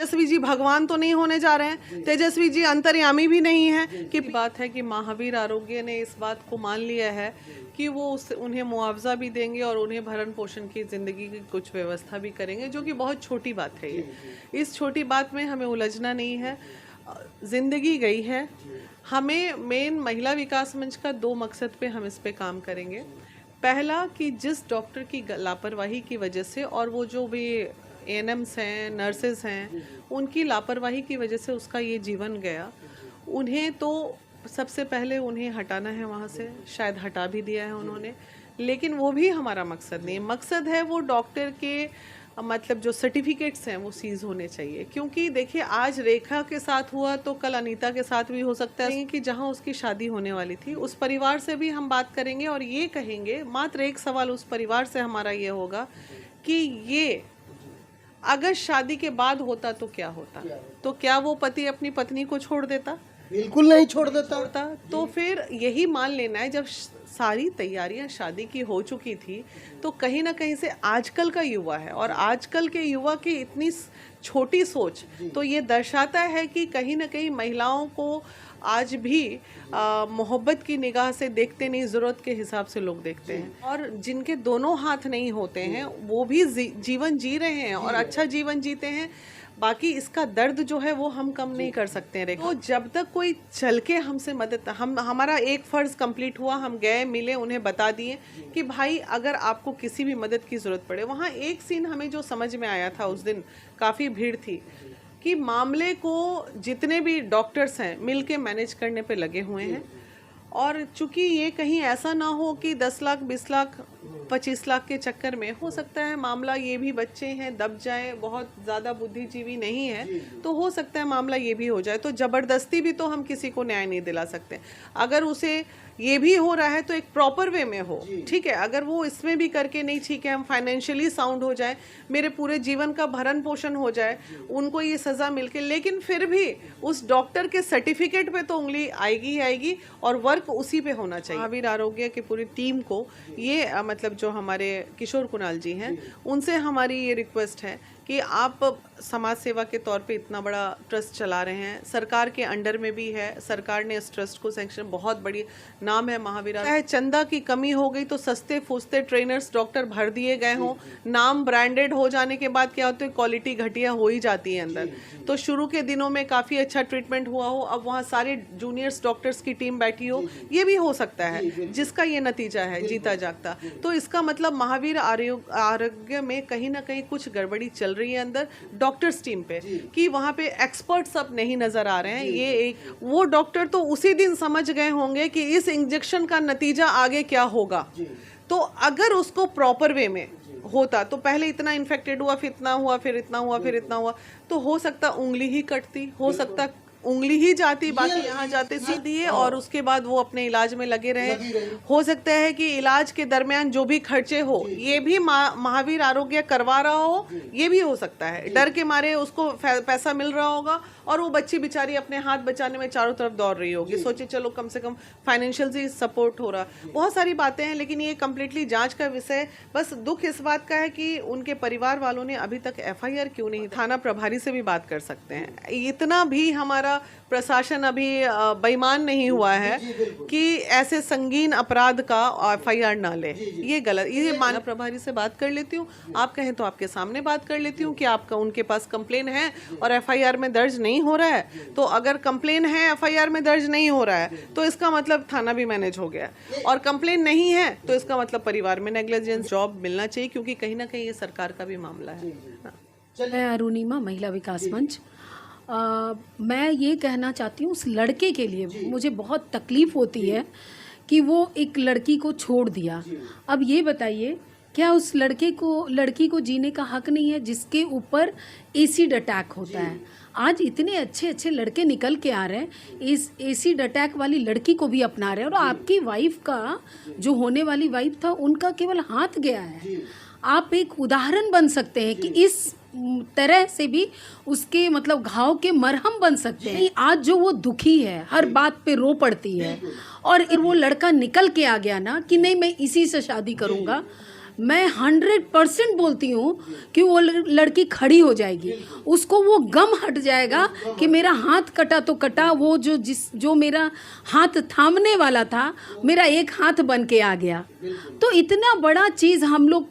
तेजस्वी जी भगवान तो नहीं होने जा रहे हैं, तेजस्वी जी अंतर्यामी भी नहीं है। कि बात है कि महावीर आरोग्य ने इस बात को मान लिया है कि वो उन्हें मुआवजा भी देंगे और उन्हें भरण पोषण की ज़िंदगी की कुछ व्यवस्था भी करेंगे, जो कि बहुत छोटी बात है। ये इस छोटी बात में हमें उलझना नहीं है। ज़िंदगी गई है। हमें मेन महिला विकास मंच का 2 मकसद पे हम इस पे काम करेंगे। पहला कि जिस डॉक्टर की लापरवाही की वजह से और वो जो भी एएनएम्स हैं, नर्सेज हैं, उनकी लापरवाही की वजह से उसका ये जीवन गया, उन्हें तो सबसे पहले उन्हें हटाना है वहाँ से। शायद हटा भी दिया है उन्होंने, लेकिन वो भी हमारा मकसद नहीं है। मकसद है वो डॉक्टर के मतलब जो सर्टिफिकेट्स हैं वो सीज होने चाहिए। क्योंकि देखिए आज रेखा के साथ हुआ तो कल अनीता के साथ भी हो सकता है कि जहां उसकी शादी होने वाली थी उस परिवार से भी हम बात करेंगे और ये कहेंगे, मात्र एक सवाल उस परिवार से हमारा ये होगा कि ये अगर शादी के बाद होता तो क्या होता? तो क्या वो पति अपनी पत्नी को छोड़ देता? बिल्कुल नहीं छोड़ देता। तो फिर यही मान लेना है, जब सारी तैयारियां शादी की हो चुकी थी तो कहीं ना कहीं से आजकल का युवा है और आजकल के युवा की इतनी छोटी सोच तो ये दर्शाता है कि कहीं ना कहीं महिलाओं को आज भी मोहब्बत की निगाह से देखते नहीं, ज़रूरत के हिसाब से लोग देखते हैं। और जिनके दोनों हाथ नहीं होते हैं वो भी जीवन जी रहे हैं और अच्छा जीवन जीते हैं। बाकी इसका दर्द जो है वो हम कम नहीं कर सकते हैं। तो जब तक कोई चल के हमसे मदद, हमारा एक फ़र्ज़ कंप्लीट हुआ, हम गए, मिले, उन्हें बता दिए कि भाई अगर आपको किसी भी मदद की ज़रूरत पड़े। वहाँ एक सीन हमें जो समझ में आया था उस दिन, काफ़ी भीड़ थी, कि मामले को जितने भी डॉक्टर्स हैं मिल के मैनेज करने पे लगे हुए हैं। और चूंकि ये कहीं ऐसा ना हो कि 10 लाख 20 लाख 25 लाख के चक्कर में हो सकता है मामला, ये भी बच्चे हैं, दब जाए, बहुत ज़्यादा बुद्धिजीवी नहीं है तो हो सकता है मामला ये भी हो जाए। तो ज़बरदस्ती भी तो हम किसी को न्याय नहीं दिला सकते। अगर उसे ये भी हो रहा है तो एक प्रॉपर वे में हो, ठीक है। अगर वो इसमें भी करके नहीं, ठीक है, हम फाइनेंशियली साउंड हो जाए, मेरे पूरे जीवन का भरण पोषण हो जाए, उनको ये सज़ा मिलके, लेकिन फिर भी उस डॉक्टर के सर्टिफिकेट पे तो उंगली आएगी ही आएगी और वर्क उसी पे होना चाहिए। महावीर आरोग्य की पूरी टीम को ये मतलब जो हमारे किशोर कुणाल जी हैं उनसे हमारी ये रिक्वेस्ट है कि आप समाज सेवा के तौर पे इतना बड़ा ट्रस्ट चला रहे हैं, सरकार के अंडर में भी है, सरकार ने इस ट्रस्ट को सैंक्शन, बहुत बड़ी नाम है महावीर। चाहे चंदा की कमी हो गई तो सस्ते फुसते ट्रेनर्स डॉक्टर भर दिए गए हों, नाम ब्रांडेड हो जाने के बाद क्या होता है, क्वालिटी घटिया हो ही जाती है अंदर। तो शुरू के दिनों में काफ़ी अच्छा ट्रीटमेंट हुआ हो, अब वहाँ सारे जूनियर्स डॉक्टर्स की टीम बैठी हो, ये भी हो सकता है जिसका ये नतीजा है जीता जागता। तो इसका मतलब महावीर आरोग्य में कहीं ना कहीं कुछ गड़बड़ी चल रही है अंदर डॉक्टर्स टीम पे, कि वहाँ पे एक्सपर्ट्स अब नहीं नजर आ रहे हैं। ये एक वो डॉक्टर तो उसी दिन समझ गए होंगे कि इस इंजेक्शन का नतीजा आगे क्या होगा। तो अगर उसको प्रॉपर वे में होता तो पहले इतना इन्फेक्टेड हुआ, फिर इतना हुआ, फिर इतना हुआ, फिर इतना हुआ, तो हो सकता उंगली ही कटती, हो सकता उंगली ही जाती, बाकी यहाँ जाते सीधी है और उसके बाद वो अपने इलाज में लगे रहे। हो सकता है कि इलाज के दरमियान जो भी खर्चे हो ये भी महावीर आरोग्य करवा रहा हो, ये भी हो सकता है। डर के मारे उसको पैसा मिल रहा होगा और वो बच्ची बेचारी अपने हाथ बचाने में चारों तरफ दौड़ रही होगी, सोचे चलो कम से कम फाइनेंशियल से सपोर्ट हो रहा। बहुत सारी बातें हैं, लेकिन ये कम्प्लीटली जांच का विषय। बस दुख इस बात का है कि उनके परिवार वालों ने अभी तक FIR क्यों नहीं, थाना प्रभारी से भी बात कर सकते हैं। इतना भी हमारा प्रशासन अभी बेईमान नहीं हुआ है कि ऐसे संगीन अपराध का FIR ना ले, ये गलत। ये थाना प्रभारी से बात कर लेती हूँ, आप कहें तो आपके सामने बात कर लेती हूँ कि आपका उनके पास कंप्लेन है और FIR में दर्ज नहीं हो रहा है। तो अगर कंप्लेन है, FIR में दर्ज नहीं हो रहा है, तो इसका मतलब थाना भी मैनेज हो गया, और कंप्लेन नहीं है तो इसका मतलब परिवार में नेग्लिजेंस। जॉब मिलना चाहिए क्योंकि कहीं ना कहीं ये सरकार का भी मामला है। मैं अरुणिमा, महिला विकास मंच। मैं ये कहना चाहती हूँ, उस लड़के के लिए मुझे बहुत तकलीफ़ होती है कि वो एक लड़की को छोड़ दिया। अब ये बताइए, क्या उस लड़की को जीने का हक नहीं है जिसके ऊपर एसिड अटैक होता है? आज इतने अच्छे अच्छे लड़के निकल के आ रहे हैं, इस एसिड अटैक वाली लड़की को भी अपना रहे हैं, और आपकी वाइफ का, जो होने वाली वाइफ था, उनका केवल हाथ गया है। आप एक उदाहरण बन सकते हैं कि इस तरह से भी उसके मतलब घाव के मरहम बन सकते हैं। आज जो वो दुखी है, हर बात पे रो पड़ती है, और वो लड़का निकल के आ गया ना कि नहीं मैं इसी से शादी करूँगा, मैं 100% बोलती हूँ कि वो लड़की खड़ी हो जाएगी, उसको वो गम हट जाएगा कि मेरा हाथ कटा तो कटा, वो जो मेरा हाथ थामने वाला था मेरा एक हाथ बन के आ गया। तो इतना बड़ा चीज़ हम लोग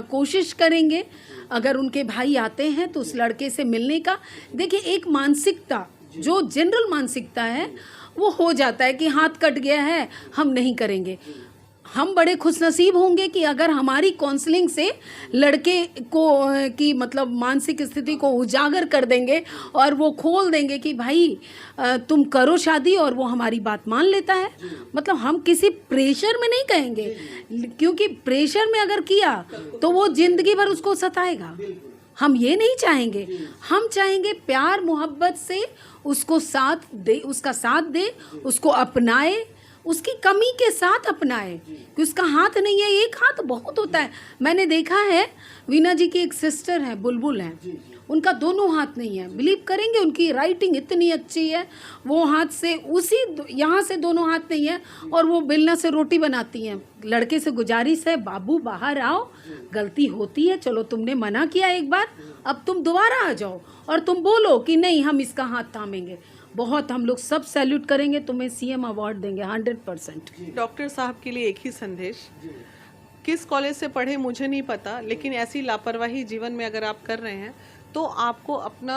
कोशिश करेंगे। अगर उनके भाई आते हैं तो उस लड़के से मिलने का, देखिए एक मानसिकता जो जनरल मानसिकता है वो हो जाता है कि हाथ कट गया है हम नहीं करेंगे। हम बड़े खुशनसीब होंगे कि अगर हमारी काउंसलिंग से लड़के को की मतलब मानसिक स्थिति को उजागर कर देंगे और वो खोल देंगे कि भाई तुम करो शादी, और वो हमारी बात मान लेता है। मतलब हम किसी प्रेशर में नहीं कहेंगे, क्योंकि प्रेशर में अगर किया तो वो जिंदगी भर उसको सताएगा। हम ये नहीं चाहेंगे, हम चाहेंगे प्यार मोहब्बत से उसको साथ दे, उसका साथ दे, उसको अपनाए, उसकी कमी के साथ अपनाए कि उसका हाथ नहीं है, एक हाथ बहुत होता है। मैंने देखा है, वीना जी की एक सिस्टर है, बुलबुल है, उनका दोनों हाथ नहीं है। बिलीव करेंगे उनकी राइटिंग इतनी अच्छी है, वो हाथ से उसी यहाँ से दोनों हाथ नहीं है और वो बेलना से रोटी बनाती हैं। लड़के से गुजारिश है, बाबू बाहर आओ, गलती होती है, चलो तुमने मना किया एक बार, अब तुम दोबारा आ जाओ और तुम बोलो कि नहीं हम इसका हाथ थामेंगे। बहुत हम लोग सब सैल्यूट करेंगे, तुम्हें सीएम अवार्ड देंगे 100%। डॉक्टर साहब के लिए एक ही संदेश, किस कॉलेज से पढ़े मुझे नहीं पता, लेकिन ऐसी लापरवाही जीवन में अगर आप कर रहे हैं तो आपको अपना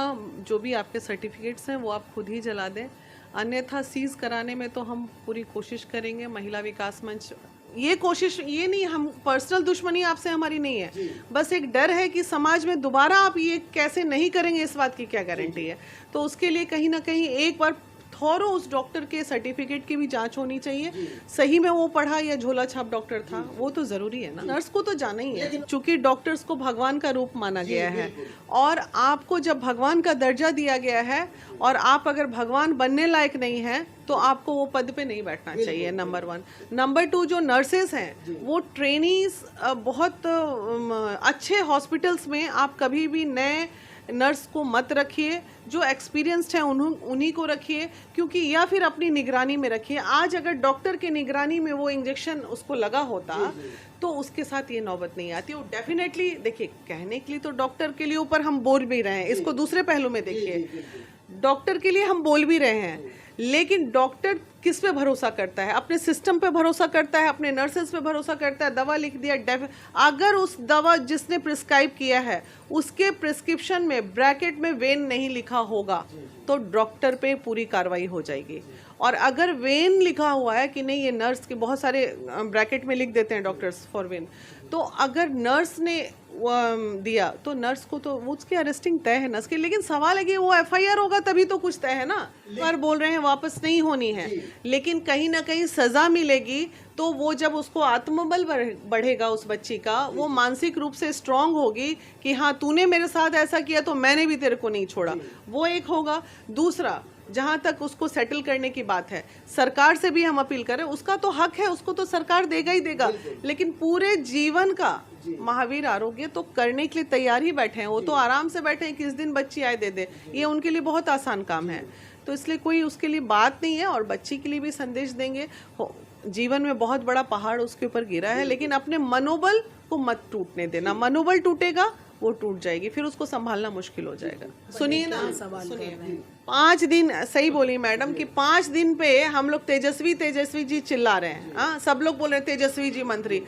जो भी आपके सर्टिफिकेट्स हैं वो आप खुद ही जला दें, अन्यथा सीज कराने में तो हम पूरी कोशिश करेंगे। महिला विकास मंच ये कोशिश, ये नहीं, हम पर्सनल दुश्मनी आपसे हमारी नहीं है, बस एक डर है कि समाज में दोबारा आप ये कैसे नहीं करेंगे, इस बात की क्या गारंटी है। तो उसके लिए कहीं ना कहीं एक बार थोरो उस डॉक्टर के सर्टिफिकेट की भी जांच होनी चाहिए, सही में वो पढ़ा या झोला छाप डॉक्टर था, वो तो जरूरी है ना। नर्स को तो जाना ही है, चूंकि डॉक्टर्स को भगवान का रूप माना गया है और आपको जब भगवान का दर्जा दिया गया है और आप अगर भगवान बनने लायक नहीं है तो आपको वो पद पे नहीं बैठना चाहिए, नंबर 1। नंबर 2, जो नर्सेस हैं वो ट्रेनीज बहुत अच्छे हॉस्पिटल्स में आप कभी भी नए नर्स को मत रखिए, जो एक्सपीरियंस्ड हैं उन्हीं को रखिए, क्योंकि या फिर अपनी निगरानी में रखिए। आज अगर डॉक्टर के निगरानी में वो इंजेक्शन उसको लगा होता तो उसके साथ ये नौबत नहीं आती। और डेफिनेटली देखिए, कहने के लिए तो डॉक्टर के लिए ऊपर हम बोल भी रहे हैं, इसको दूसरे पहलू में देखिए, डॉक्टर के लिए हम बोल भी रहे हैं, लेकिन डॉक्टर किस पे भरोसा करता है? अपने सिस्टम पे भरोसा करता है, अपने नर्सेस पे भरोसा करता है। दवा लिख दिया, अगर उस दवा जिसने प्रिस्क्राइब किया है उसके प्रिस्क्रिप्शन में ब्रैकेट में वेन नहीं लिखा होगा तो डॉक्टर पे पूरी कार्रवाई हो जाएगी। और अगर वेन लिखा हुआ है कि नहीं, ये नर्स के बहुत सारे ब्रैकेट में लिख देते हैं डॉक्टर्स फॉर वेन, तो अगर नर्स ने दिया तो नर्स को तो वो उसकी अरेस्टिंग तय है नर्स की। लेकिन सवाल है कि वो एफआईआर होगा तभी तो कुछ तय है ना। बार बोल रहे हैं वापस नहीं होनी है, लेकिन कहीं ना कहीं सजा मिलेगी तो वो जब उसको आत्मबल बढ़ेगा उस बच्ची का, वो मानसिक रूप से स्ट्रांग होगी कि हाँ तूने मेरे साथ ऐसा किया तो मैंने भी तेरे को नहीं छोड़ा, वो एक होगा। दूसरा, जहाँ तक उसको सेटल करने की बात है, सरकार से भी हम अपील करें, उसका तो हक है, उसको तो सरकार देगा ही देगा, लेकिन पूरे जीवन का महावीर आरोग्य तो करने के लिए तैयार ही बैठे हैं। वो तो आराम से बैठे हैं, किस दिन बच्ची आए दे दे, ये उनके लिए बहुत आसान काम है। तो इसलिए कोई उसके लिए बात नहीं है। और बच्ची के लिए भी संदेश देंगे, जीवन में बहुत बड़ा पहाड़ उसके ऊपर गिरा है, लेकिन अपने मनोबल को मत टूटने देना। मनोबल टूटेगा वो टूट जाएगी, फिर उसको संभालना मुश्किल हो जाएगा। सुनिए ना, सुनिए, 5 दिन, सही बोली मैडम कि 5 दिन पे हम लोग तेजस्वी तेजस्वी जी चिल्ला रहे हैं। हाँ, सब लोग बोल रहे हैं तेजस्वी जी मंत्री।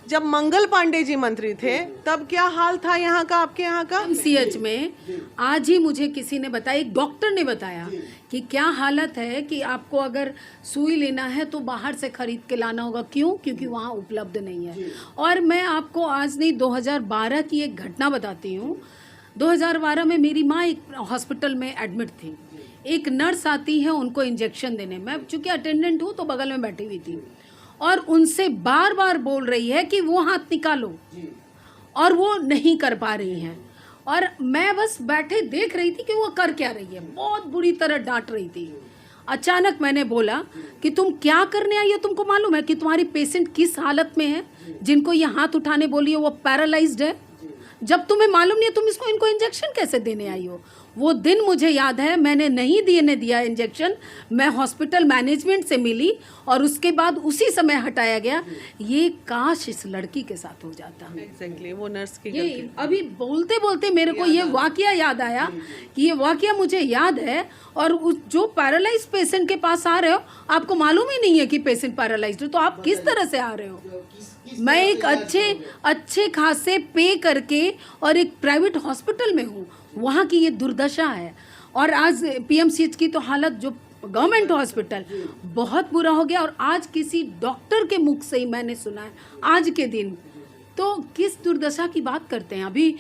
जब मंगल पांडे जी मंत्री थे तब क्या हाल था यहाँ का, आपके यहाँ का एमसीएच में? आज ही मुझे किसी ने बताया, एक डॉक्टर ने बताया कि क्या हालत है कि आपको अगर सुई लेना है तो बाहर से खरीद के लाना होगा। क्यों? क्योंकि वहाँ उपलब्ध नहीं है। और मैं आपको आज नहीं 2012 की एक घटना बताती हूँ। 2012 में मेरी माँ एक हॉस्पिटल में एडमिट थी। एक नर्स आती है उनको इंजेक्शन देने, मैं चूँकि अटेंडेंट हूँ तो बगल में बैठी हुई थी, और उनसे बार बार बोल रही है कि वो हाथ निकालो, और वो नहीं कर पा रही हैं। और मैं बस बैठे देख रही थी कि वो कर क्या रही है, बहुत बुरी तरह डांट रही थी। अचानक मैंने बोला कि तुम क्या करने आई हो? तुमको मालूम है कि तुम्हारी पेशेंट किस हालत में है? जिनको ये हाथ उठाने बोली है वो पैरालाइज्ड है। जब तुम्हें मालूम नहीं है तुम इनको इंजेक्शन कैसे देने आई हो? वो दिन मुझे याद है, मैंने नहीं दिया इंजेक्शन। मैं हॉस्पिटल मैनेजमेंट से मिली और उसके बाद उसी समय हटाया गया। ये काश इस लड़की के साथ हो जाता। एग्जैक्टली, वो नर्स की ये गलती। अभी बोलते बोलते मेरे को ये वाकया याद आया कि ये वाकया मुझे याद है। और उस जो पैरालाइज पेशेंट के पास आ रहे हो, आपको मालूम ही नहीं है कि पेशेंट पैरालाइज्ड है, तो आप किस तरह से आ रहे हो? मैं एक अच्छे खासे पे करके और एक प्राइवेट हॉस्पिटल में हूँ, वहाँ की ये दुर्दशा है। और आज पीएमसीएच की तो हालत, जो गवर्नमेंट हॉस्पिटल, बहुत बुरा हो गया। और आज किसी डॉक्टर के मुख से ही मैंने सुना है आज के दिन, तो किस दुर्दशा की बात करते हैं। अभी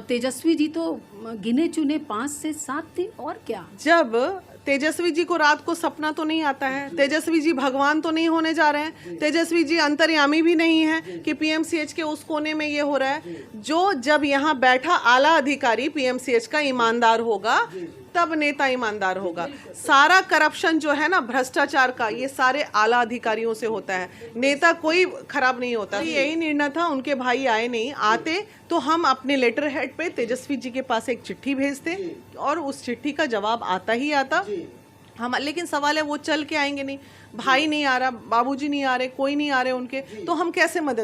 तेजस्वी जी तो गिने चुने 5 से 7 दिन, और क्या। जब तेजस्वी जी को रात को सपना तो नहीं आता है, तेजस्वी जी भगवान तो नहीं होने जा रहे हैं, तेजस्वी जी अंतर्यामी भी नहीं है कि पीएमसीएच के उस कोने में ये हो रहा है। जो जब यहाँ बैठा आला अधिकारी पीएमसीएच का ईमानदार होगा, तब नेता ईमानदार होगा। सारा करप्शन जो है ना, भ्रष्टाचार का, ये सारे आला अधिकारियों से होता है, नेता कोई खराब नहीं होता। तो यही निर्णय था, उनके भाई आए नहीं, आते तो हम अपने लेटर हेड पे तेजस्वी जी के पास एक चिट्ठी भेजते और उस चिट्ठी का जवाब आता ही आता। हम, लेकिन सवाल है वो चल के आएंगे नहीं, भाई नहीं आ रहा, बाबूजी नहीं आ रहे, कोई नहीं आ रहे उनके, तो हम कैसे मदद